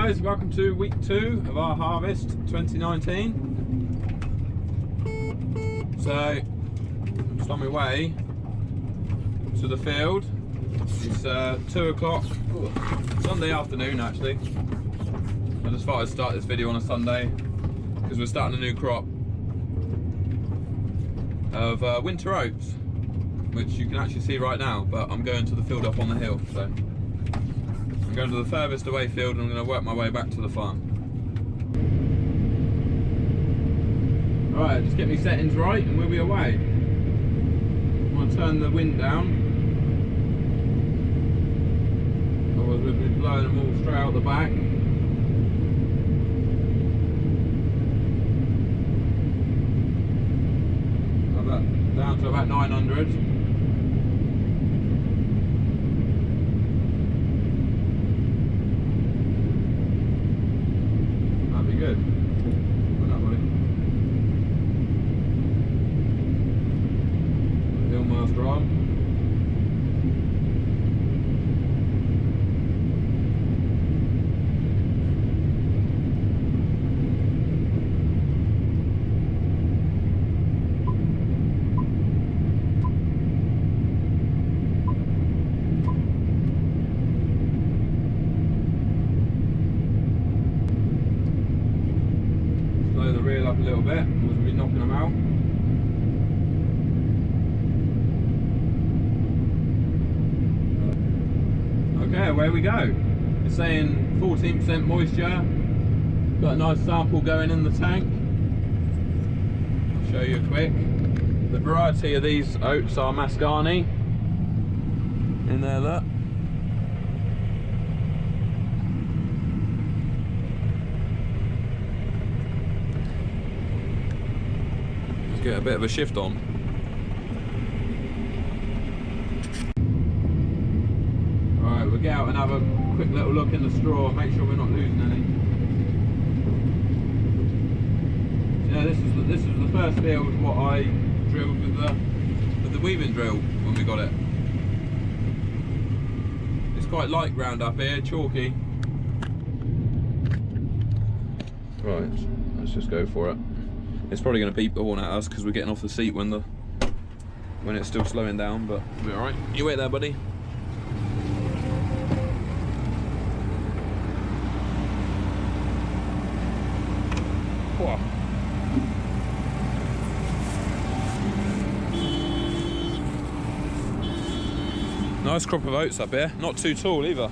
guys, welcome to week 2 of our harvest 2019. So, I'm just on my way to the field. It's 2 o'clock, Sunday afternoon actually. I just thought I'd start this video on a Sunday because we're starting a new crop of winter oats, which you can actually see right now, but I'm going to the field up on the hill. So I'm going to the furthest away field and I'm going to work my way back to the farm. Alright, just get my settings right and we'll be away. I'm going to turn the wind down, otherwise we'll be blowing them all straight out the back. Down to about 900. That'd be good. Why not, buddy? Hill master on. Up a little bit, we'll be knocking them out. Okay, away we go. It's saying 14% moisture. Got a nice sample going in the tank. I'll show you quick. The variety of these oats are Mascani. In there, look. Get a bit of a shift on. Alright, we'll get out and have a quick little look in the straw, make sure we're not losing any. Yeah, this is the first field what I drilled with the weaving drill when we got it. It's quite light ground up here, chalky. Right, let's just go for it. It's probably going to beep the horn at us because we're getting off the seat when it's still slowing down, but we'll be alright. You wait there, buddy. Whoa. Nice crop of oats up here, not too tall either.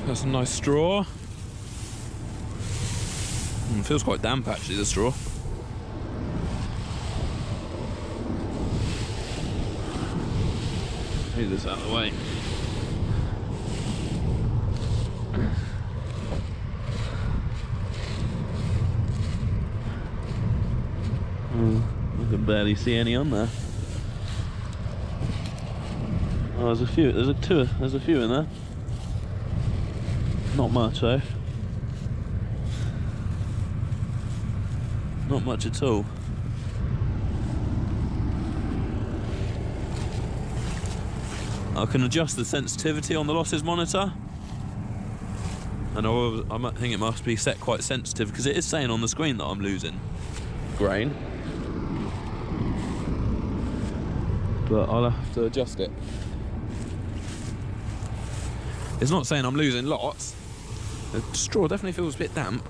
Got some nice straw. It feels quite damp actually, the straw. Move this out of the way. I can barely see any on there. Oh, there's a few. There's a few in there. Not much though. Not much at all. I can adjust the sensitivity on the losses monitor. And I think it must be set quite sensitive because it is saying on the screen that I'm losing grain. But I'll have to adjust it. It's not saying I'm losing lots. The straw definitely feels a bit damp.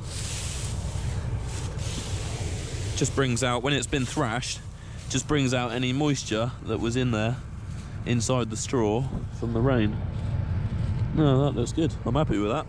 Just brings out, when it's been thrashed, just brings out any moisture that was in there inside the straw from the rain. No, that looks good. I'm happy with that.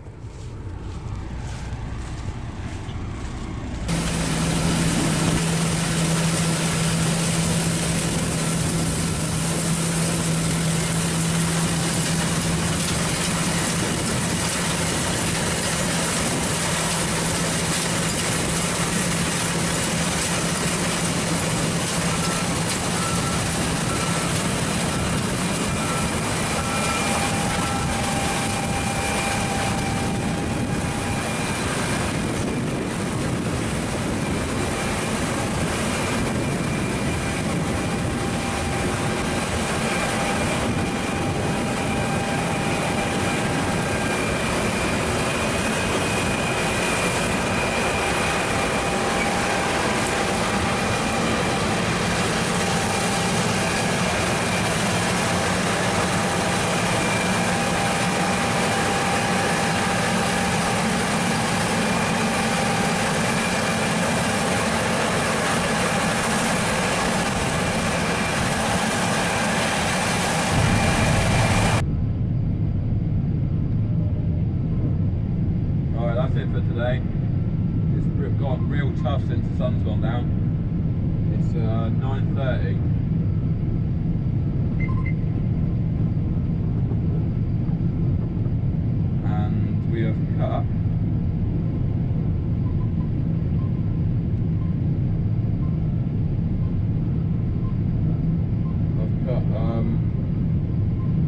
today. It's got real tough since the sun's gone down. It's 9:30. And we have cut I've cut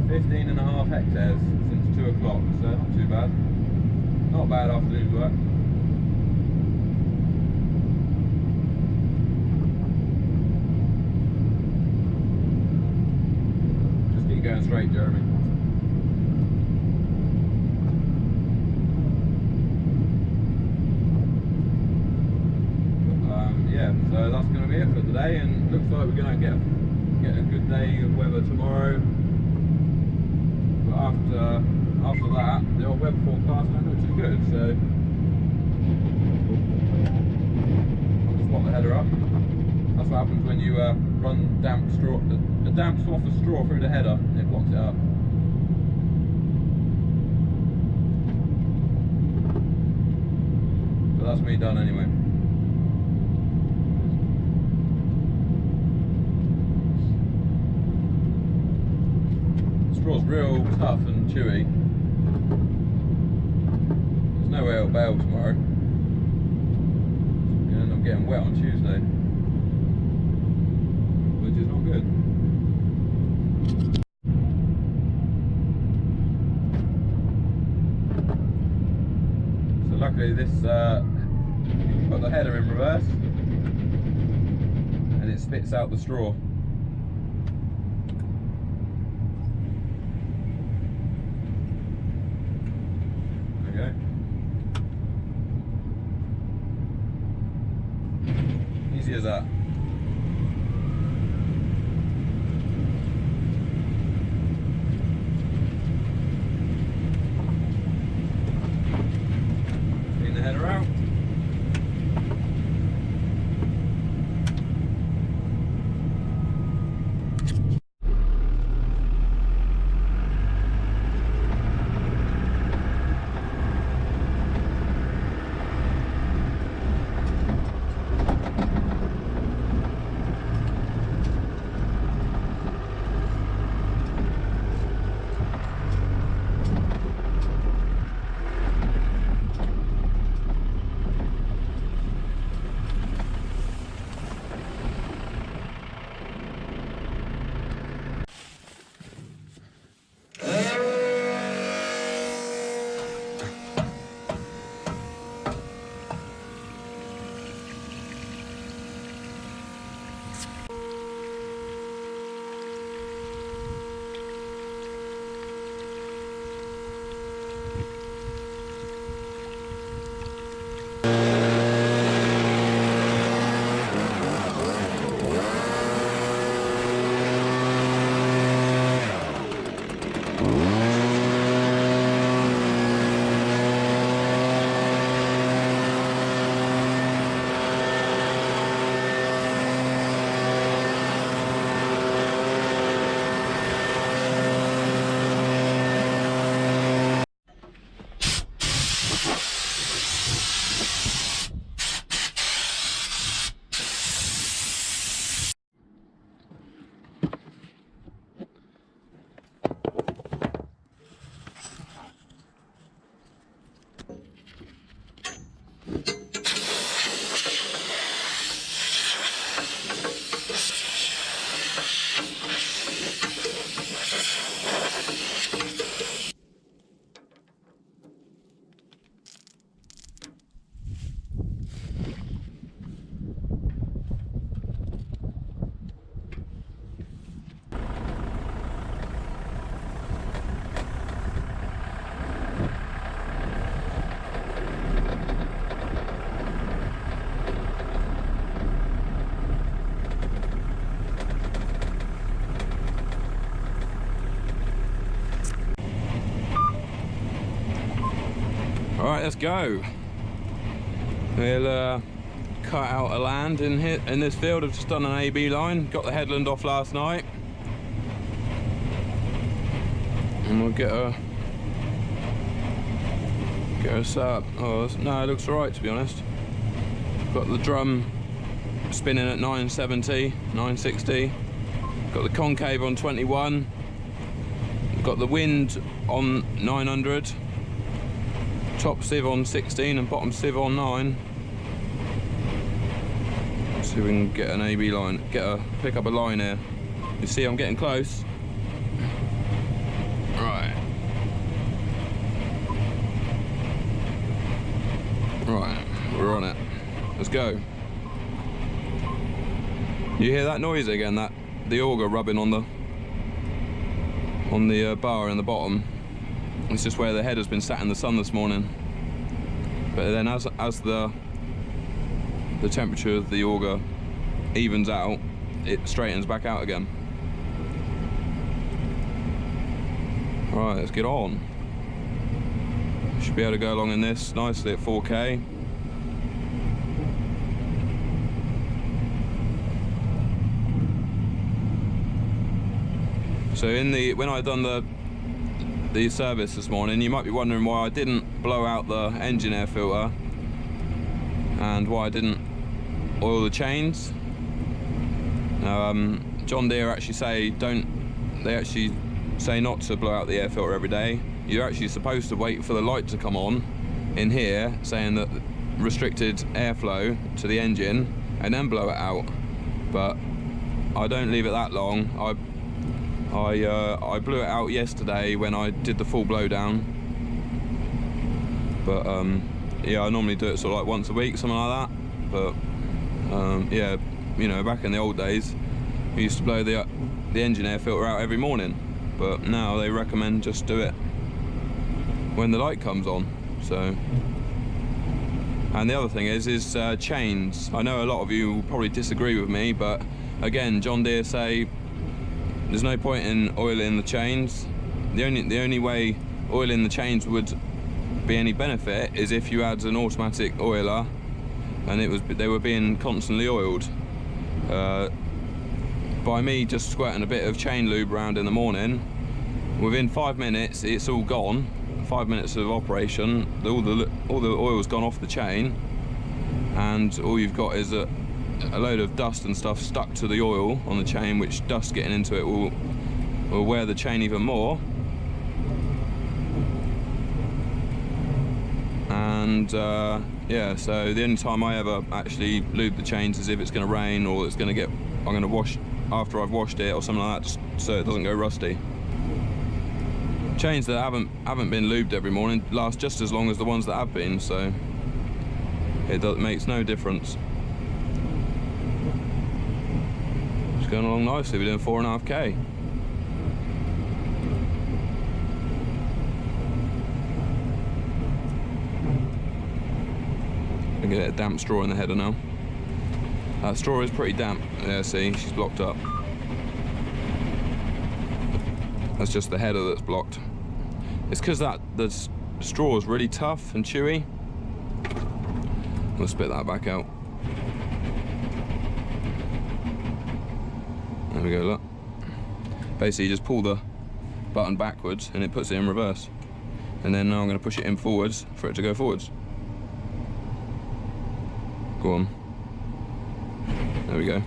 15.5 hectares since 2 o'clock, so not too bad. Not a bad afternoon's work. Just keep going straight, Jeremy. Yeah, so that's going to be it for today, and looks like we're going to get a good day of weather tomorrow. But after that, the old weather forecast don't look too good, so I'll just swap the header up. That's what happens when you run damp straw, a damp swath of straw through the header, and it blocks it up. But that's me done anyway. Straw's real tough and chewy. There's no way it'll bail tomorrow. You'll end up getting wet on Tuesday, which is not good. So luckily this, put the header in reverse and it spits out the straw. Easy as that. Clean the header out. Alright, let's go. We'll cut out a land in here in this field. I've just done an AB line, got the headland off last night. And we'll get Get us up. Oh, no, it looks alright to be honest. Got the drum spinning at 970, 960. Got the concave on 21. Got the wind on 900. Top sieve on 16 and bottom sieve on 9. See if we can get an AB line, pick up a line here. You see I'm getting close. Right. Right, we're on it. Let's go. You hear that noise again? That the auger rubbing on the bar in the bottom. It's just where the head has been sat in the sun this morning. But then as the temperature of the auger evens out, it straightens back out again. Right, let's get on. Should be able to go along in this nicely at 4K. So when I done the service this morning, you might be wondering why I didn't blow out the engine air filter and why I didn't oil the chains. John Deere actually say not to blow out the air filter every day. You're actually supposed to wait for the light to come on in here saying that restricted airflow to the engine and then blow it out. But I don't leave it that long. I blew it out yesterday when I did the full blowdown, but yeah, I normally do it sort of like once a week, something like that. But yeah, you know, back in the old days, we used to blow the engine air filter out every morning, but now they recommend just do it when the light comes on. So, and the other thing is chains. I know a lot of you will probably disagree with me, but again, John Deere say there's no point in oiling the chains. The only way oiling the chains would be any benefit is if you had an automatic oiler and they were being constantly oiled. By me just squirting a bit of chain lube around in the morning, within 5 minutes it's all gone. 5 minutes of operation, all the oil's gone off the chain, and all you've got is a load of dust and stuff stuck to the oil on the chain, which dust getting into it will wear the chain even more. And yeah, so the only time I ever actually lube the chains is if it's going to rain or I'm going to wash after I've washed it or something like that, just so it doesn't go rusty. Chains that haven't been lubed every morning last just as long as the ones that have been, so it makes no difference. It's going along nicely. We're doing 4.5K. I get a damp straw in the header now. That straw is pretty damp. Yeah, see, she's blocked up. That's just the header that's blocked. It's because the straw is really tough and chewy. We'll spit that back out. There we go, look. Basically, you just pull the button backwards and it puts it in reverse. And then now I'm going to push it in forwards for it to go forwards. Go on. There we go.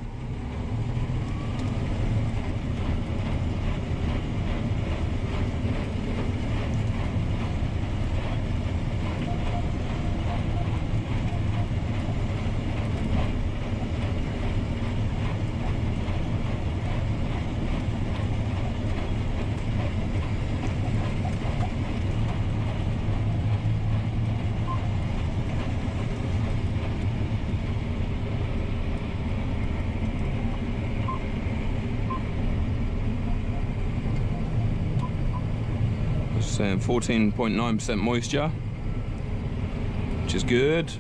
Saying 14.9% moisture, which is good.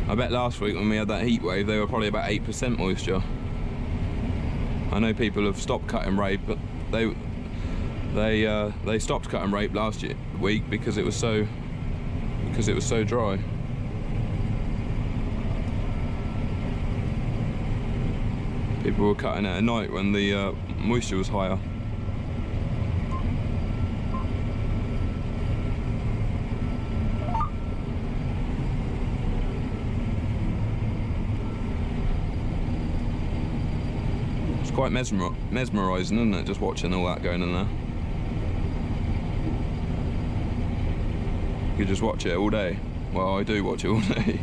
I bet last week when we had that heat wave they were probably about 8% moisture. I know people have stopped cutting rape, but they stopped cutting rape last week because it was so dry. People were cutting it at night when the moisture was higher. quite mesmerising, isn't it, just watching all that going in there. You could just watch it all day. Well, I do watch it all day.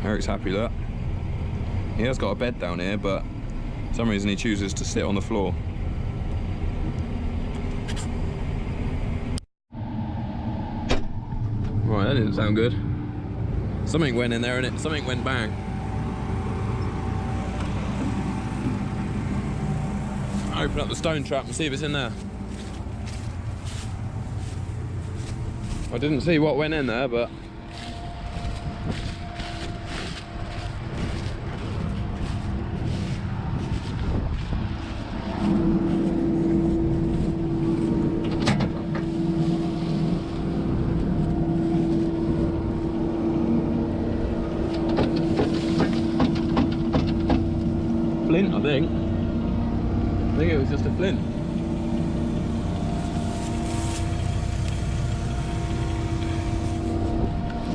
Eric's happy, look. He has got a bed down here, but for some reason he chooses to sit on the floor. Right, that didn't sound good. Something went in there and something went bang. Open up the stone trap and see if it's in there. I didn't see what went in there, but flint, I think. I think it was just a flint.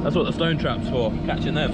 That's what the stone trap's for, catching them.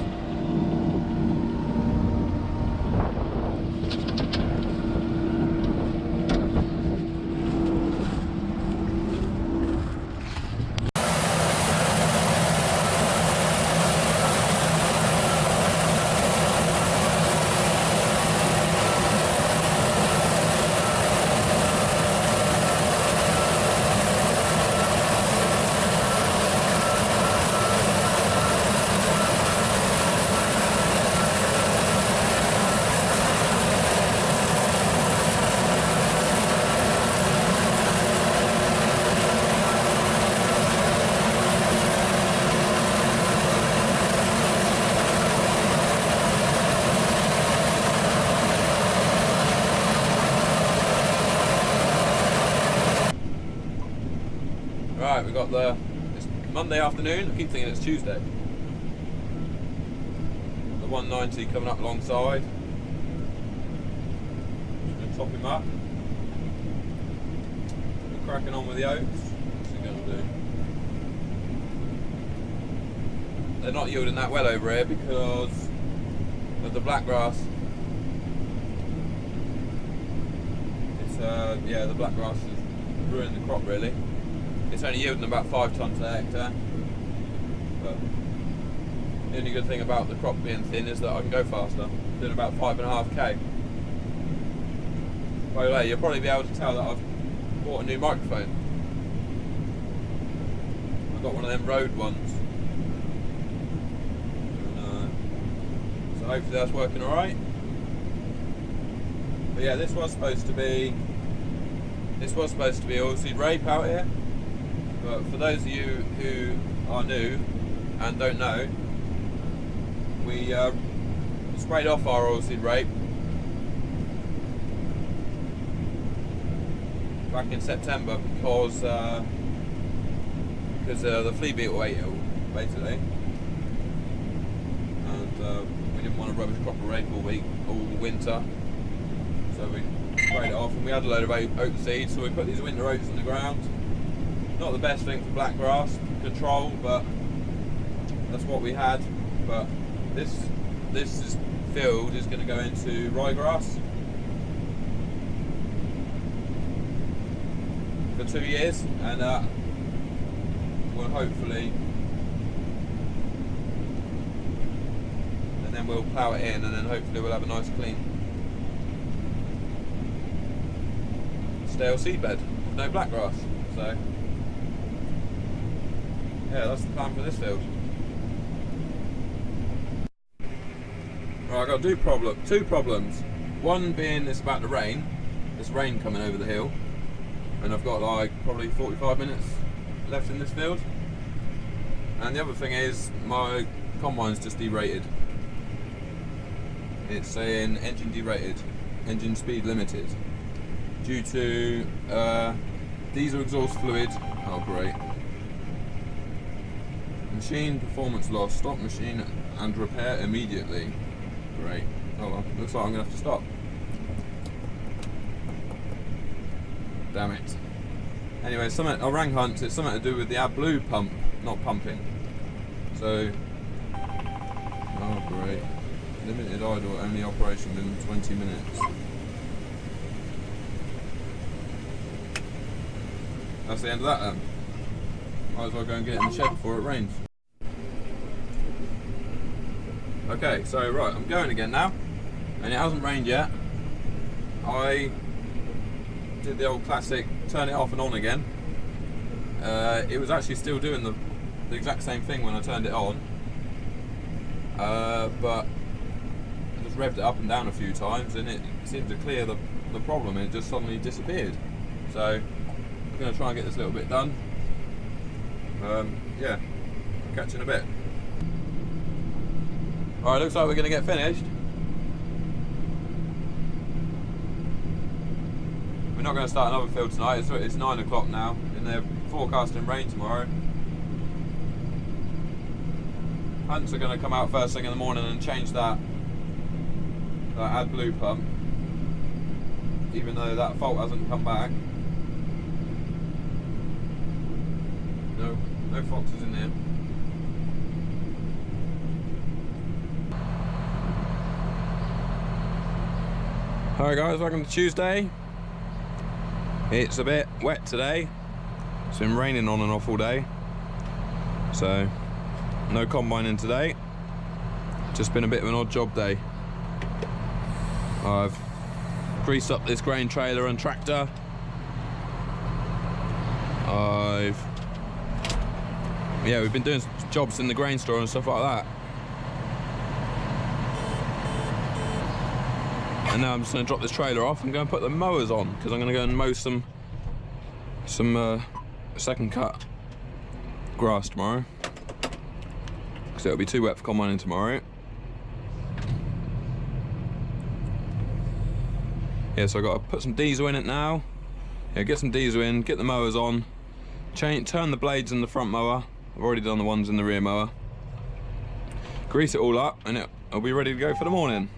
Right, we've got it's Monday afternoon. I keep thinking it's Tuesday. The 190 coming up alongside. Just going to top him up. We're cracking on with the oats. What's he going to do? They're not yielding that well over here because of the black grass. It's yeah, the black grass has ruined the crop really. It's only yielding about 5 tonnes a hectare, but the only good thing about the crop being thin is that I can go faster, doing about 5.5k. By the way, you'll probably be able to tell that I've bought a new microphone. I've got one of them Rode ones, so hopefully that's working alright. But yeah, this was supposed to be oilseed rape out here. But for those of you who are new and don't know, we sprayed off our oilseed rape back in September because the flea beetle ate it all, basically, and we didn't want a rubbish crop of rape all winter, so we sprayed it off. And we had a load of oat seeds, so we put these winter oats in the ground. Not the best thing for black grass control, but that's what we had. But this field is going to go into ryegrass for 2 years, and we'll hopefully, and then we'll plough it in, and then hopefully we'll have a nice clean stale seed bed with no black grass. So yeah, that's the plan for this field. Right, I've got two problems. One being it's about to rain. There's rain coming over the hill, and I've got like probably 45 minutes left in this field. And the other thing is my combine's just derated. It's saying engine derated, engine speed limited, due to diesel exhaust fluid. Oh great. Machine performance loss, stop machine and repair immediately. Great. Oh well, looks like I'm going to have to stop. Damn it. Anyway, I rang Hunt, it's something to do with the AdBlue pump not pumping. So, oh great. Limited idle, only operation within 20 minutes. That's the end of that then. Might as well go and get it in the shed before it rains. Okay, so right, I'm going again now, and it hasn't rained yet. I did the old classic, turn it off and on again. It was actually still doing the exact same thing when I turned it on, but I just revved it up and down a few times, and it seemed to clear the problem, and it just suddenly disappeared. So I'm going to try and get this little bit done. Yeah, I'll catch you in a bit. Alright, looks like we're going to get finished. We're not going to start another field tonight. It's 9 o'clock now, and they're forecasting rain tomorrow. Hunts are going to come out first thing in the morning and change that AdBlue pump, even though that fault hasn't come back. No foxes in there. Alright guys, welcome to Tuesday. It's a bit wet today. It's been raining on and off all day. So, no combining today. Just been a bit of an odd job day. I've greased up this grain trailer and tractor. We've been doing jobs in the grain store and stuff like that. And now I'm just going to drop this trailer off and go and put the mowers on, because I'm going to go and mow some second cut grass tomorrow, because it'll be too wet for combining tomorrow. Yeah, so I've got to put some diesel in it now. Yeah, get some diesel in, get the mowers on, turn the blades in the front mower. I've already done the ones in the rear mower. Grease it all up and it'll be ready to go for the morning.